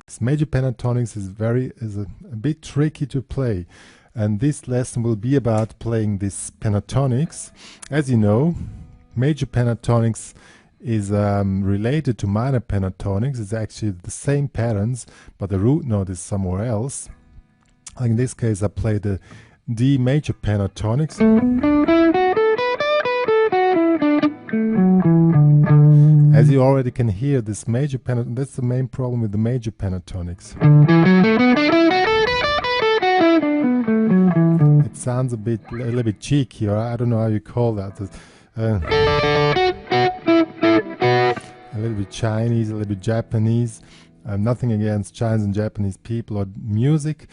This major pentatonics is a bit tricky to play, and this lesson will be about playing this pentatonics. As you know, major pentatonics is related to minor pentatonics. It's actually the same patterns, but the root note is somewhere else. Like in this case, I play the D major pentatonics. As you already can hear, this major pentatonic, that's the main problem with the major pentatonics. It sounds a little bit cheeky, or I don't know how you call that. A little bit Chinese, a little bit Japanese. Nothing against Chinese and Japanese people or music,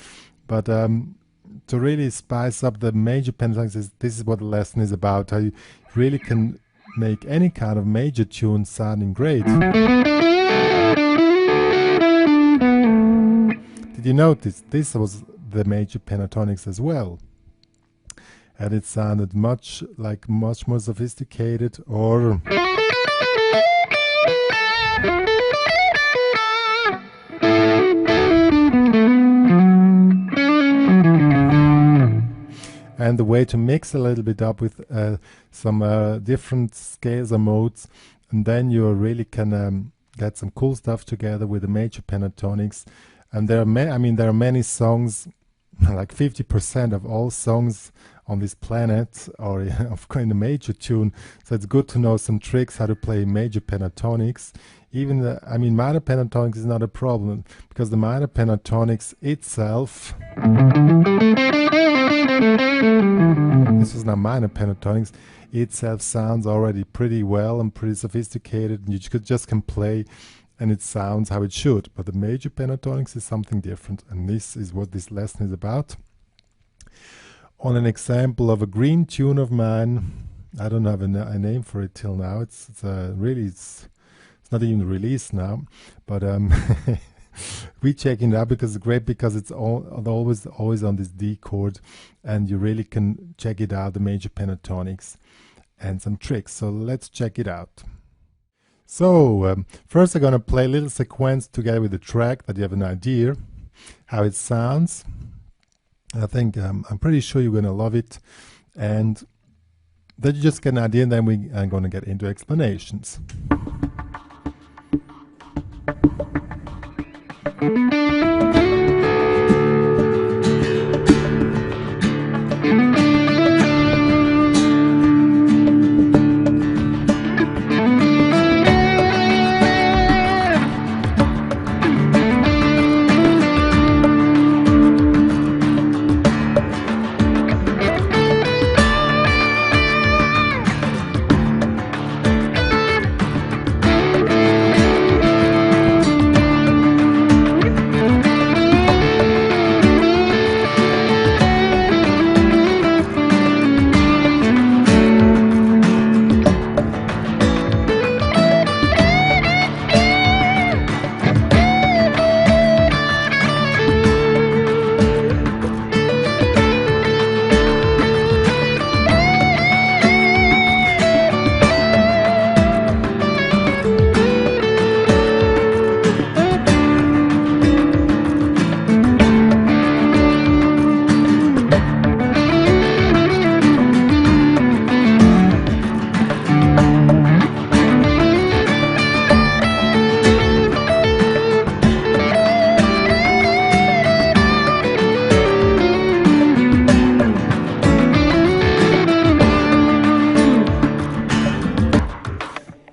but to really spice up the major pentatonics, this is what the lesson is about. How you really can make any kind of major tune sounding great. Did you notice this was the major pentatonics as well? And it sounded much more sophisticated, or and the way to mix a little bit up with some different scales or modes, and then you really can get some cool stuff together with the major pentatonics. And there are many songs, like 50% of all songs on this planet are in a major tune. So it's good to know some tricks how to play major pentatonics. Even minor pentatonics is not a problem, because the minor pentatonics itself, this is not minor pentatonics, itself sounds already pretty well and pretty sophisticated, and you just can play and it sounds how it should. But the major pentatonics is something different, and this is what this lesson is about. On an example of a green tune of mine, I don't have a name for it till now. It's not even released now, but we checking it out because it's great, because it's always on this D chord, and you really can check it out, the major pentatonics, and some tricks. So let's check it out. So first I'm going to play a little sequence together with the track, that you have an idea how it sounds. I think I'm pretty sure you're going to love it, and then you just get an idea, and then we are going to get into explanations.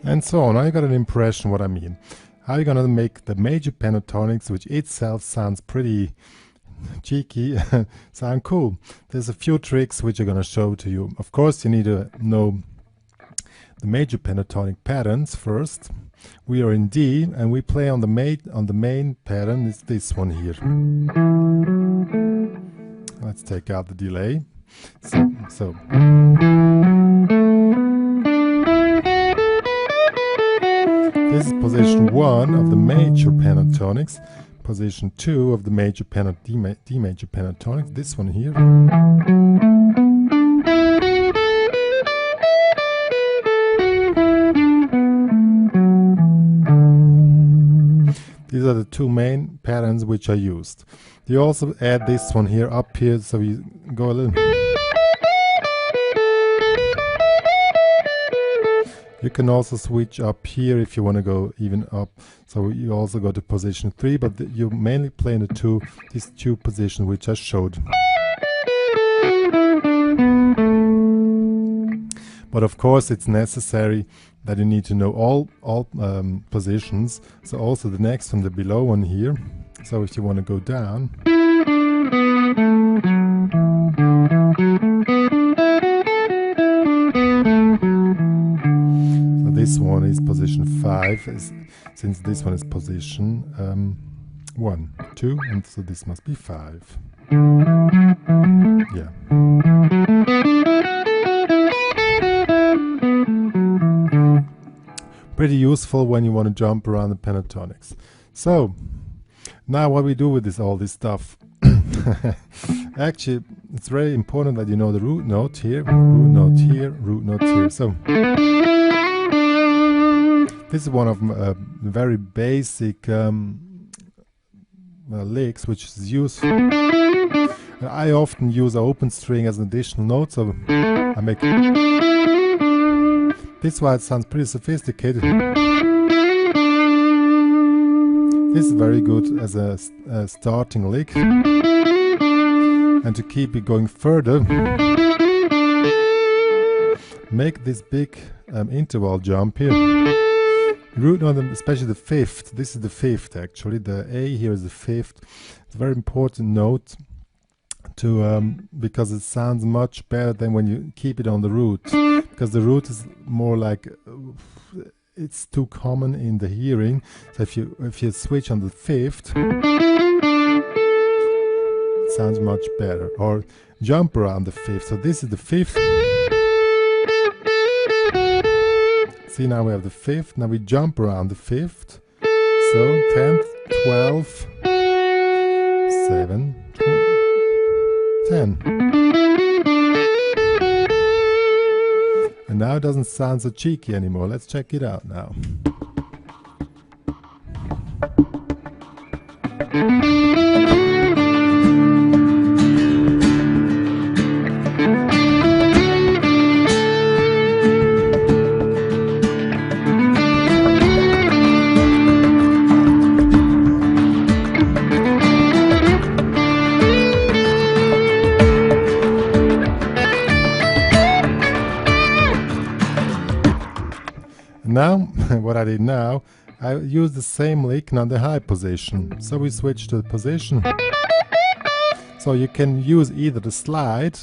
And so on. Now you got an impression what I mean. How you're gonna make the major pentatonics, which itself sounds pretty cheeky, sound cool. There's a few tricks which I'm gonna show to you. Of course, you need to know the major pentatonic patterns first. We are in D, and we play on the main pattern. It's this one here. Let's take out the delay. So. This is position 1 of the major pentatonics, position 2 of the major D major pentatonic, this one here. These These are the two main patterns which are used. You also add this one here up here, so you go a little. You can also switch up here if you want to go even up. So you also go to position 3, but you mainly play in these two positions which I showed. But of course, it's necessary that you need to know all positions. So also the next one, the below one here. So if you want to go down. So this one is position 5, since this one is position 1, 2, and so this must be 5. Yeah. Pretty useful when you want to jump around the pentatonics. So now what we do with all this stuff. Actually, it's very important that you know the root note here, root note here, root note here. So this is one of the very basic licks which is used. I often use an open string as an additional note, so I make this why it sounds pretty sophisticated. This is very good as a starting lick. And to keep it going further, make this big interval jump here. Root note, especially the 5th. This is the 5th actually. The A here is the 5th. It's a very important note to because it sounds much better than when you keep it on the root. Because the root is more like it's too common in the hearing. So if you switch on the 5th, it sounds much better. Or jump around the 5th. So this is the 5th. See, now we have the 5th. Now we jump around the 5th. So 10th, 12th, 7, 10. And now it doesn't sound so cheeky anymore. Let's check it out now. Now, what I did now, I use the same lick on the high position. So we switch to the position. So you can use either the slide,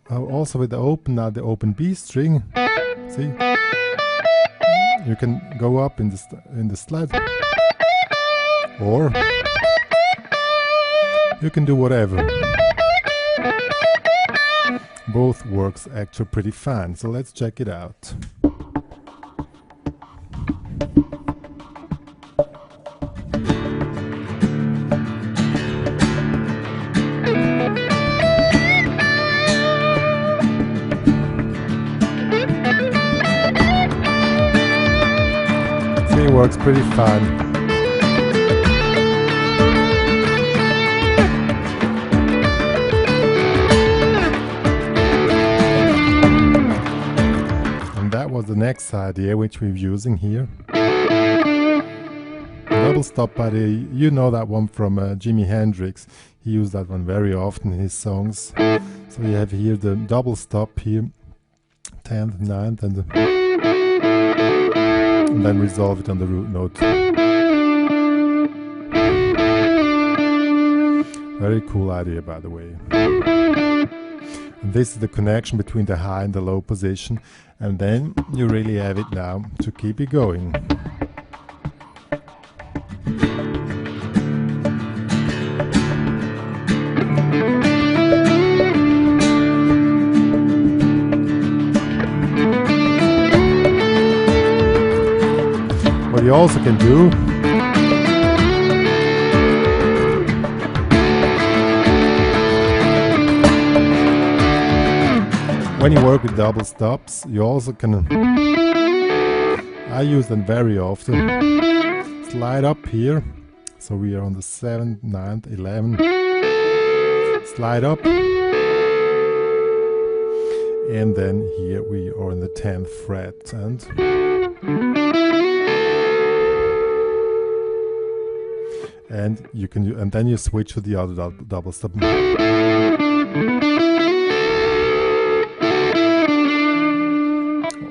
also with the open B string. See, you can go up in the slide, or you can do whatever. Both works actually pretty fine. So let's check it out. See, it works pretty fine. Was the next idea which we're using here. Double stop idea, you know that one from Jimi Hendrix. He used that one very often in his songs. So you have here the double stop here, 10th, 9th, and then resolve it on the root note. Very cool idea, by the way. And this is the connection between the high and the low position, and then you really have it now to keep it going. What you also can do, when you work with double stops, you also can, I use them very often, slide up here, So we are on the 7th, 9th, 11th. Slide up. And then here we are in the 10th fret. And you can, and then you switch to the other double stop.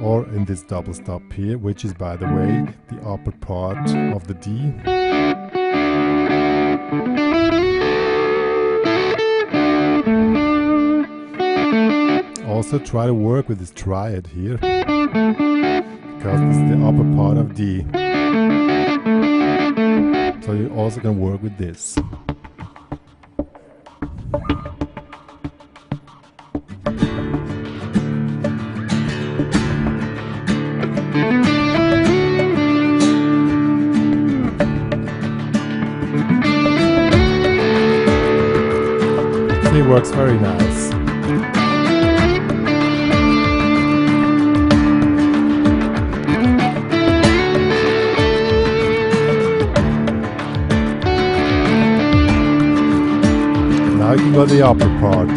Or in this double stop here, which is, by the way, the upper part of the D. Also try to work with this triad here, because this is the upper part of D. So you also can work with this. So it works very nice. Now you can go to the upper part.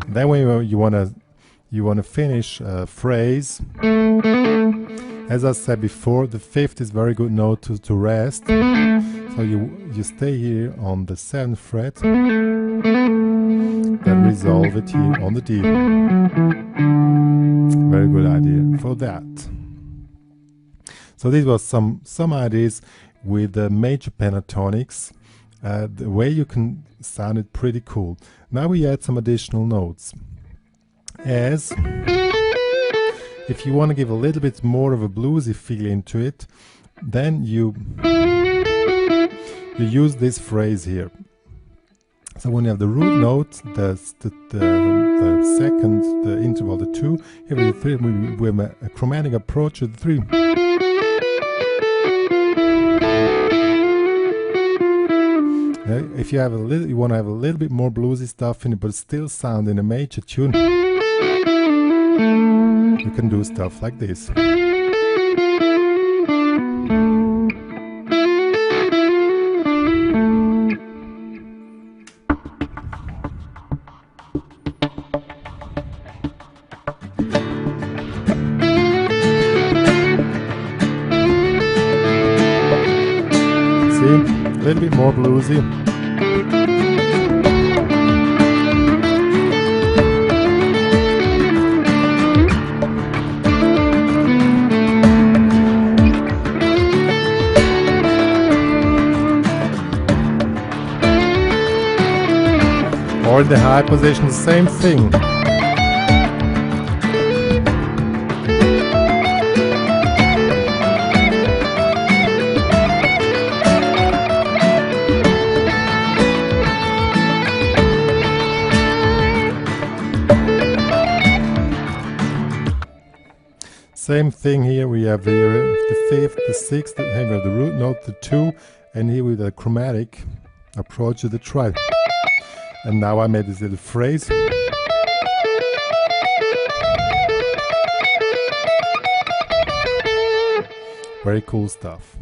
Then when you want to finish a phrase, as I said before, the 5th is a very good note to rest. So you stay here on the 7th fret, then resolve it here on the D. Very good idea for that. So these were some ideas with the major pentatonics. The way you can sound it pretty cool. Now we add some additional notes. As if you want to give a little bit more of a bluesy feel into it, then you use this phrase here. So when you have the root note, the second, the interval, the 2, here with the 3, we have a chromatic approach to the 3. If you have you want to have a little bit more bluesy stuff in it, but still sound in a major tune, you can do stuff like this. See, a little bit more bluesy. Or in the high position, same thing. Same thing here, we have here the 5th, the 6th, here we have the root note, the 2, and here with a chromatic approach to the triad. And now I made this little phrase. Very cool stuff.